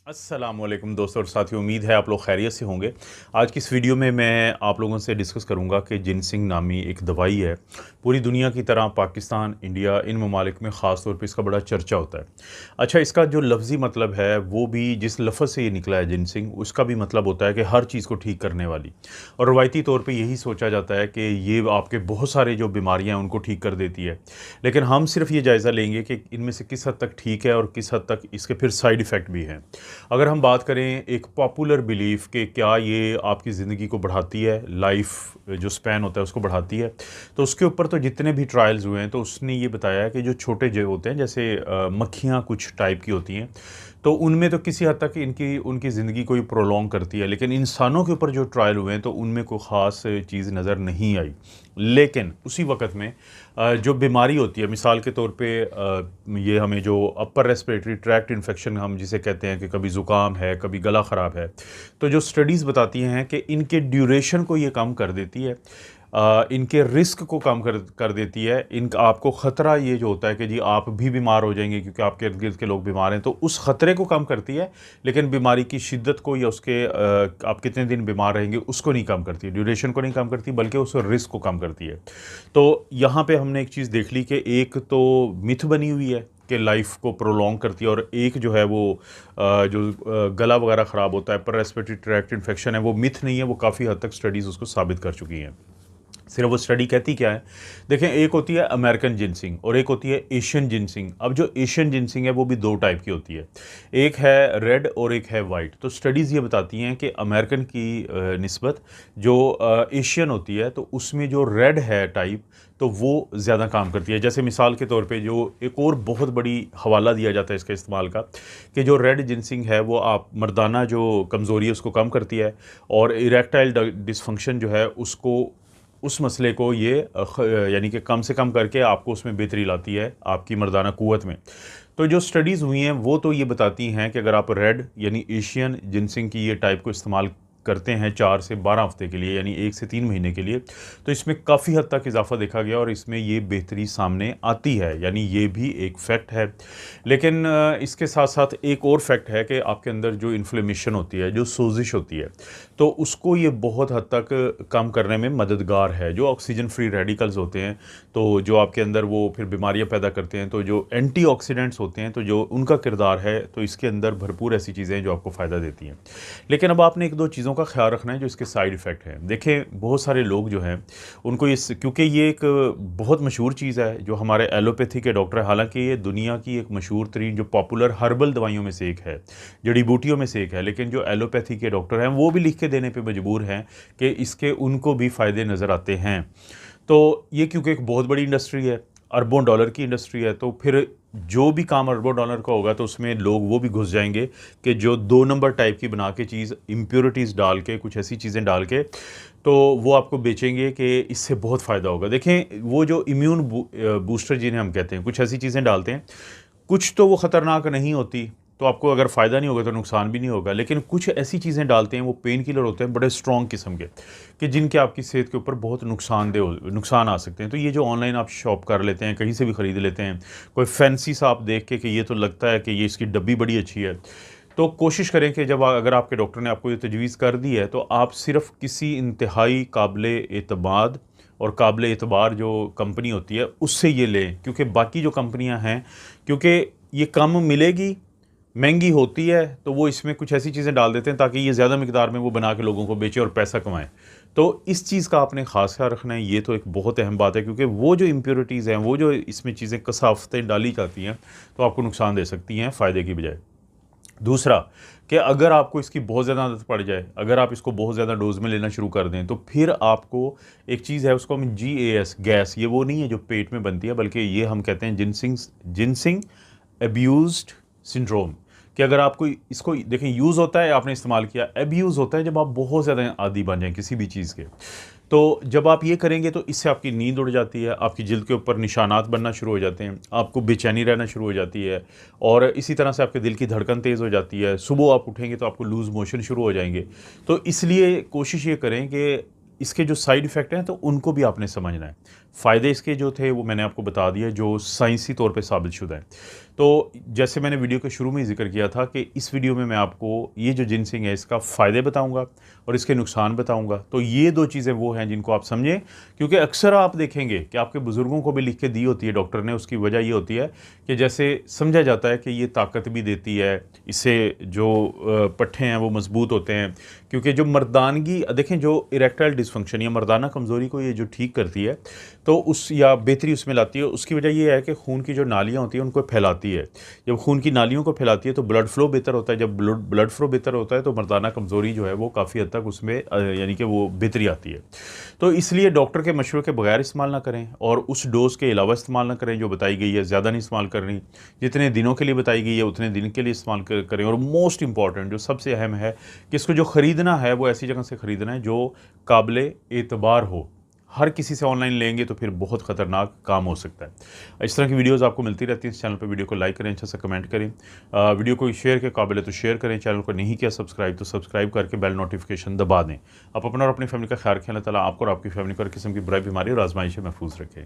अस्सलामुअलैकुम दोस्तों और साथियों, उम्मीद है आप लोग खैरियत से होंगे। आज की इस वीडियो में मैं आप लोगों से डिस्कस करूंगा कि जिनसिंग नामी एक दवाई है। पूरी दुनिया की तरह पाकिस्तान, इंडिया, इन ममालिक में ख़ास तौर पे इसका बड़ा चर्चा होता है। अच्छा, इसका जो लफ्ज़ी मतलब है वो भी जिस लफ्ज़ से ये निकला है जिनसिंग, उसका भी मतलब होता है कि हर चीज़ को ठीक करने वाली। और रवायती तौर पर यही सोचा जाता है कि ये आपके बहुत सारे जो बीमारियाँ हैं उनको ठीक कर देती है। लेकिन हम सिर्फ ये जायज़ा लेंगे कि इनमें से किस हद तक ठीक है और किस हद तक इसके फिर साइड इफ़ेक्ट भी हैं। अगर हम बात करें एक पॉपुलर बिलीफ कि क्या ये आपकी ज़िंदगी को बढ़ाती है, लाइफ जो स्पैन होता है उसको बढ़ाती है, तो उसके ऊपर तो जितने भी ट्रायल्स हुए हैं तो उसने ये बताया है कि जो छोटे जो होते हैं जैसे मक्खियाँ कुछ टाइप की होती हैं, तो उनमें तो किसी हद तक इनकी उनकी ज़िंदगी को ही प्रोलॉन्ग करती है। लेकिन इंसानों के ऊपर जो ट्रायल हुए हैं तो उनमें कोई ख़ास चीज़ नज़र नहीं आई। लेकिन उसी वक़्त में जो बीमारी होती है, मिसाल के तौर पे ये हमें जो अपर रेस्पिरेटरी ट्रैक्ट इन्फेक्शन हम जिसे कहते हैं कि कभी ज़ुकाम है, कभी गला ख़राब है, तो जो स्टडीज़ बताती हैं कि इनके ड्यूरेशन को ये कम कर देती है, इनके रिस्क को कम कर कर देती है। आपको ख़तरा ये जो होता है कि जी आप भी बीमार हो जाएंगे क्योंकि आपके इर्द गिर्द के लोग बीमार हैं, तो उस ख़तरे को कम करती है। लेकिन बीमारी की शिद्दत को या उसके आप कितने दिन बीमार रहेंगे उसको नहीं कम करती, ड्यूरेशन को नहीं कम करती, बल्कि उस रिस्क को कम करती है। तो यहाँ पे हमने एक चीज़ देख ली कि एक तो मिथ बनी हुई है कि लाइफ को प्रोलॉन्ग करती है, और एक जो है वो गला वगैरह ख़राब होता है, पर रेस्पिरेटरी ट्रैक्ट इन्फेक्शन है, वो मिथ नहीं है, वो काफ़ी हद तक स्टडीज़ उसको साबित कर चुकी हैं। सिर्फ वो स्टडी कहती क्या है, देखें, एक होती है अमेरिकन जिनसिंग और एक होती है एशियन जिनसिंग। अब जो एशियन जिनसिंग है वो भी दो टाइप की होती है, एक है रेड और एक है वाइट। तो स्टडीज़ ये बताती हैं कि अमेरिकन की निस्बत जो एशियन होती है तो उसमें जो रेड है टाइप, तो वो ज़्यादा काम करती है। जैसे मिसाल के तौर पे जो एक और बहुत बड़ी हवाला दिया जाता है इसके इस्तेमाल का, कि जो रेड जिनसिंग है वो आप मर्दाना जो कमज़ोरी है उसको कम करती है, और इरेक्टाइल डिसफंक्शन जो है उसको, उस मसले को ये यानी कि कम से कम करके आपको उसमें बेहतरी लाती है आपकी मर्दाना क़ुव्वत में। तो जो स्टडीज़ हुई हैं वो तो ये बताती हैं कि अगर आप रेड यानी एशियन जिनसिंग की ये टाइप को इस्तेमाल करते हैं 4 से 12 हफ्ते के लिए, यानी 1 से 3 महीने के लिए, तो इसमें काफ़ी हद तक इजाफा देखा गया और इसमें ये बेहतरी सामने आती है, यानी ये भी एक फैक्ट है। लेकिन इसके साथ साथ एक और फैक्ट है कि आपके अंदर जो इन्फ्लेमेशन होती है, जो सोजिश होती है, तो उसको ये बहुत हद तक कम करने में मददगार है। जो ऑक्सीजन फ्री रेडिकल्स होते हैं, तो जो आपके अंदर वो फिर बीमारियां पैदा करते हैं, तो जो एंटीऑक्सीडेंट्स होते हैं, तो जो उनका किरदार है, तो इसके अंदर भरपूर ऐसी चीज़ें हैं जो आपको फ़ायदा देती हैं। लेकिन अब आपने एक दो चीज़ों का ख्याल रखना है जो इसके साइड इफ़ेक्ट हैं। देखें, बहुत सारे लोग जो हैं उनको इस, क्योंकि ये एक बहुत मशहूर चीज़ है जो हमारे एलोपैथी के डॉक्टर, हालांकि ये दुनिया की एक मशहूर तरीन जो पॉपुलर हर्बल दवाइयों में से एक है, जड़ी बूटियों में से एक है, लेकिन जो एलोपैथी के डॉक्टर हैं वो भी लिख के देने पे मजबूर हैं कि इसके उनको भी फ़ायदे नज़र आते हैं। तो ये क्योंकि एक बहुत बड़ी इंडस्ट्री है, अरबों डॉलर की इंडस्ट्री है, तो फिर जो भी काम अरबों डॉलर का होगा तो उसमें लोग वो भी घुस जाएंगे कि जो 2 नंबर टाइप की बना के चीज़, इम्प्योरिटीज़ डाल के, कुछ ऐसी चीज़ें डाल के, तो वो आपको बेचेंगे कि इससे बहुत फ़ायदा होगा। देखें, वो जो इम्यून बूस्टर जिन्हें हम कहते हैं, कुछ ऐसी चीज़ें डालते हैं, कुछ तो वो ख़तरनाक नहीं होती, तो आपको अगर फ़ायदा नहीं होगा तो नुकसान भी नहीं होगा, लेकिन कुछ ऐसी चीज़ें डालते हैं, वो पेन किलर होते हैं बड़े स्ट्रॉन्ग किस्म के, कि जिनके आपकी सेहत के ऊपर बहुत नुकसान आ सकते हैं। तो ये जो ऑनलाइन आप शॉप कर लेते हैं, कहीं से भी ख़रीद लेते हैं, कोई फैंसी सा आप देख के कि ये तो लगता है कि ये इसकी डब्बी बड़ी अच्छी है, तो कोशिश करें कि जब अगर आपके डॉक्टर ने आपको ये तजवीज़ कर दी है तो आप सिर्फ़ किसी इंतहाई काबिल एतमाद और काबिल एतबार जो कंपनी होती है उससे ये लें, क्योंकि बाकी जो कंपनियां हैं, क्योंकि ये कम मिलेगी, महंगी होती है, तो वो इसमें कुछ ऐसी चीज़ें डाल देते हैं ताकि ये ज़्यादा मिकदार में वो बना के लोगों को बेचे और पैसा कमाएं। तो इस चीज़ का आपने ख़ास ख्याल रखना है, ये तो एक बहुत अहम बात है, क्योंकि वो जो इम्प्योरिटीज़ हैं, वो जो इसमें चीज़ें कसाफ़तें डाली जाती हैं, तो आपको नुकसान दे सकती हैं फ़ायदे की बजाय। दूसरा, कि अगर आपको इसकी बहुत ज़्यादा आदत पड़ जाए, अगर आप इसको बहुत ज़्यादा डोज़ में लेना शुरू कर दें, तो फिर आपको एक चीज़ है, उसको हम GAS, गैस, ये वो नहीं है जो पेट में बनती है, बल्कि ये हम कहते हैं जिनसिंग अब्यूज़्ड सिंड्रोम। कि अगर आपको इसको देखें, यूज़ होता है, आपने इस्तेमाल किया, अब्यूज़ होता है जब आप बहुत ज़्यादा आदी बन जाएँ किसी भी चीज़ के। तो जब आप ये करेंगे तो इससे आपकी नींद उड़ जाती है, आपकी जिल्द के ऊपर निशानात बनना शुरू हो जाते हैं, आपको बेचैनी रहना शुरू हो जाती है, और इसी तरह से आपके दिल की धड़कन तेज़ हो जाती है। सुबह आप उठेंगे तो आपको लूज़ मोशन शुरू हो जाएंगे। तो इसलिए कोशिश ये करें कि इसके जो साइड इफ़ेक्ट हैं तो उनको भी आपने समझना है। फ़ायदे इसके जो थे वो मैंने आपको बता दिए, जो साइंसी तौर पे साबितशुदा हैं। तो जैसे मैंने वीडियो के शुरू में ही ज़िक्र किया था कि इस वीडियो में मैं आपको ये जो जिनसिंग है इसका फ़ायदे बताऊँगा और इसके नुकसान बताऊँगा। तो ये 2 चीज़ें वो हैं जिनको आप समझें, क्योंकि अक्सर आप देखेंगे कि आपके बुज़ुर्गों को भी लिख के दी होती है डॉक्टर ने, उसकी वजह ये होती है कि जैसे समझा जाता है कि ये ताकत भी देती है, इससे जो पट्ठे हैं वो मज़बूत होते हैं, क्योंकि जो मर्दानगी देखें, जो इरेक्टाइल डिसफंक्शन या मर्दाना कमज़ोरी को ये जो ठीक करती है तो उस या बेहतरी उसमें लाती है, उसकी वजह ये है कि खून की जो नालियाँ होती हैं उनको फैलाती है। जब खून की नालियों को फैलाती है तो ब्लड फ्लो बेहतर होता है, जब ब्लड फ्लो बेहतर होता है तो मर्दाना कमज़ोरी जो है वो काफ़ी हद तक उसमें यानी कि वो बेहतरी आती है। तो इसलिए डॉक्टर के मशवरे के बगैर इस्तेमाल ना करें और उस डोज़ के अलावा इस्तेमाल ना करें जो बताई गई है, ज़्यादा नहीं इस्तेमाल करनी। जितने दिनों के लिए बताई गई है उतने दिन के लिए इस्तेमाल करें। और मोस्ट इम्पॉर्टेंट जो सबसे अहम है कि इसको जो ख़रीदना है वो ऐसी जगह से ख़रीदना है जो काबिल एतबार हो। हर किसी से ऑनलाइन लेंगे तो फिर बहुत ख़तरनाक काम हो सकता है। इस तरह की वीडियोस आपको मिलती रहती हैं। इस चैनल पे वीडियो को लाइक करें, अच्छा सा कमेंट करें, वीडियो को शेयर के काबिल है तो शेयर करें, चैनल को नहीं किया सब्सक्राइब तो सब्सक्राइब करके बेल नोटिफिकेशन दबा दें। आप अपना और अपनी फैमिली का ख्याल रखें। अल्लाह ताला आपको और आपकी फैमिली को हर किस्म की बुराई, बीमारी और आजमाइश से महफूज रखें।